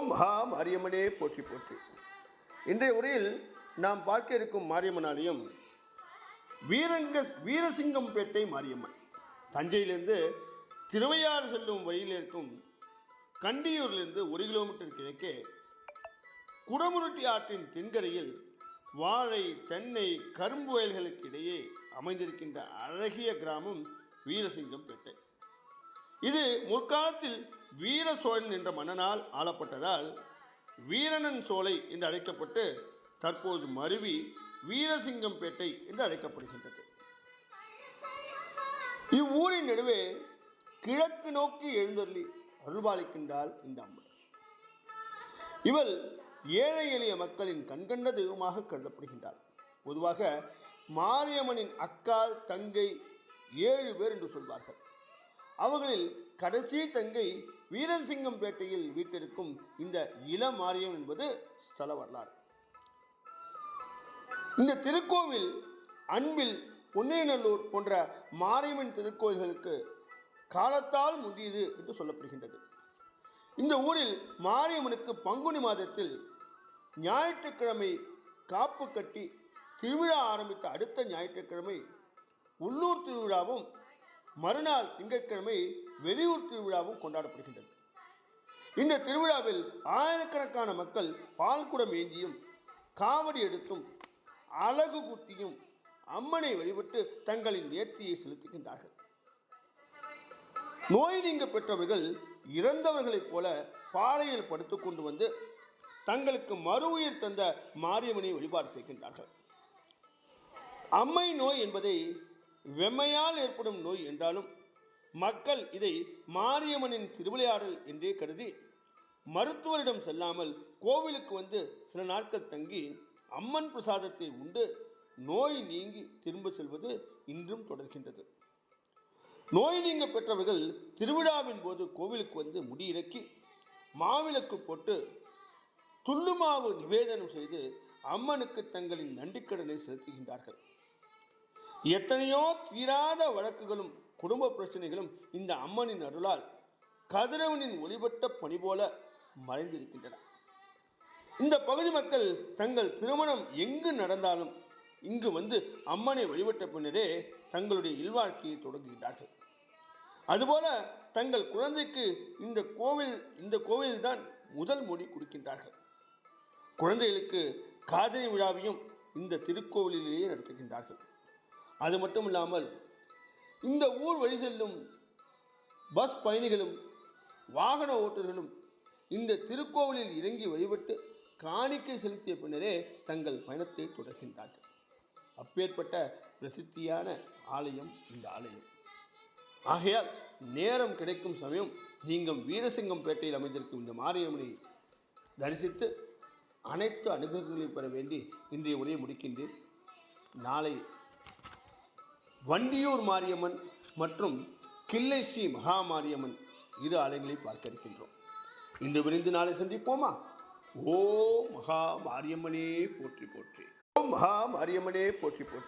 மகா மாரியம்மனே போற்றி போற்றி. இன்றைய உரையில் நாம் பார்க்க இருக்கும் மாரியம்மன் ஆலயம் வீரசிங்கம்பேட்டை மாரியம்மன். தஞ்சையிலிருந்து திருவையாறு செல்லும் வழியில் இருக்கும் கண்டியூரிலிருந்து 1 கிலோமீட்டர் கிழக்கே குடமுருட்டி ஆற்றின் தென்கரையில் வாழை, தென்னை, கரும்பு வயல்களுக்கு இடையே அமைந்திருக்கின்ற அழகிய கிராமம் வீரசிங்கம்பேட்டை. இது முற்காலத்தில் வீர சோழன் என்ற மன்னனால் ஆளப்பட்டதால் வீரனன் சோலை என்று அழைக்கப்பட்டு தற்போது மருவி வீரசிங்கம்பேட்டை என்று அழைக்கப்படுகின்றது. இவ்வூரின் நடுவே கிழக்கு நோக்கி எழுந்தருளி அருள்பாலிக்கின்றாள் இந்த அம்மன். இவள் ஏழை எளிய மக்களின் கண்கண்ட தெய்வமாக கருதப்படுகின்றாள். பொதுவாக மாரியம்மனின் அக்கால், தங்கை 7 பேர் என்று சொல்வார்கள். அவர்களில் கடைசி தங்கை வீரசிங்கம்பேட்டையில் வீட்டிற்கும் இந்த இளமாரியம் என்பது ஸ்தல வரலாறு. இந்த திருக்கோவில் அன்பில், பொன்னைநல்லூர் போன்ற மாரியம்மன் திருக்கோயில்களுக்கு காலத்தால் முந்தியது என்று சொல்லப்படுகின்றது. இந்த ஊரில் மாரியம்மனுக்கு பங்குனி மாதத்தில் ஞாயிற்றுக்கிழமை காப்பு கட்டி திருவிழா ஆரம்பித்த அடுத்த ஞாயிற்றுக்கிழமை உள்ளூர் திருவிழாவும், மறுநாள் திங்கட்கிழமை வெளியூர் திருவிழாவும் கொண்டாடப்படுகின்றது. இந்த திருவிழாவில் ஆயிரக்கணக்கான மக்கள் பால்குடம் ஏந்தியும், காவடி எடுத்தும், அலகு குத்தியும் அம்மனை வழிபட்டு தங்களின் நேர்த்தியை செலுத்துகின்றார்கள். நோய் நீங்க பெற்றவர்கள் இறந்தவர்களைப் போல பாறையில் படுத்து கொண்டு வந்து தங்களுக்கு மறு உயிர் தந்த மாரியம்மனை வழிபாடு செய்கின்றார்கள். அம்மை நோய் என்பதை வெம்மையால் ஏற்படும் நோய் என்றாலும் மக்கள் இதை மாரியம்மனின் திருவிளையாடல் என்றே கருதி மருத்துவரிடம் செல்லாமல் கோவிலுக்கு வந்து சில நாட்கள் தங்கி அம்மன் பிரசாதத்தை உண்டு நோய் நீங்கி திரும்ப செல்வது இன்றும் தொடர்கின்றது. நோய் நீங்க பெற்றவர்கள் திருவிழாவின் போது கோவிலுக்கு வந்து முடியிறக்கி மாவிளக்கு போட்டு துள்ளுமாவு நிவேதனம் செய்து அம்மனுக்கு தங்களின் நன்றிக்கடனை செலுத்துகின்றார்கள். எத்தனையோ தீராத வழக்குகளும் குடும்ப பிரச்சனைகளும் இந்த அம்மனின் அருளால் கதிரவனின் ஒளிபட்ட பணி போல மறைந்திருக்கின்றன. இந்த பகுதி மக்கள் தங்கள் திருமணம் எங்கு நடந்தாலும் இங்கு வந்து அம்மனை வழிபட்ட பின்னரே தங்களுடைய இல்வாழ்க்கையை தொடங்குகின்றார்கள். அதுபோல தங்கள் குழந்தைக்கு இந்த கோவில்தான் முதல் மொழி கொடுக்கின்றார்கள். குழந்தைகளுக்கு காதணி விழாவையும் இந்த திருக்கோவிலிலேயே நடத்துகின்றார்கள். அது மட்டும் இல்லாமல் இந்த ஊர் வழி செல்லும் பஸ் பயணிகளும் வாகன ஓட்டுநர்களும் இந்த திருக்கோவிலில் இறங்கி வழிபட்டு காணிக்கை செலுத்திய பின்னரே தங்கள் பயணத்தை தொடர்கின்றார்கள். அப்பேற்பட்ட பிரசித்தியான ஆலயம் இந்த ஆலயம். ஆகையால் நேரம் கிடைக்கும் சமயம் நீங்கள் வீரசிங்கம்பேட்டையில் அமைந்திருக்கும் இந்த மாரியம்மனை தரிசித்து அனைத்து அனுகிரகங்களையும் பெற வேண்டி இன்றைய உரையை முடிக்கின்றேன். நாளை வண்டியூர் மாரியம்மன் மற்றும் கிள்ளை ஸ்ரீ மகா மாரியம்மன் 2 ஆலயங்களை பார்க்க இருக்கின்றோம். இன்று விரிந்து நாளை சந்திப்போமா? ஓ மகா மாரியம்மனே போற்றி போற்றி. ஓம் மகா மாரியம்மனே போற்றி போற்றி.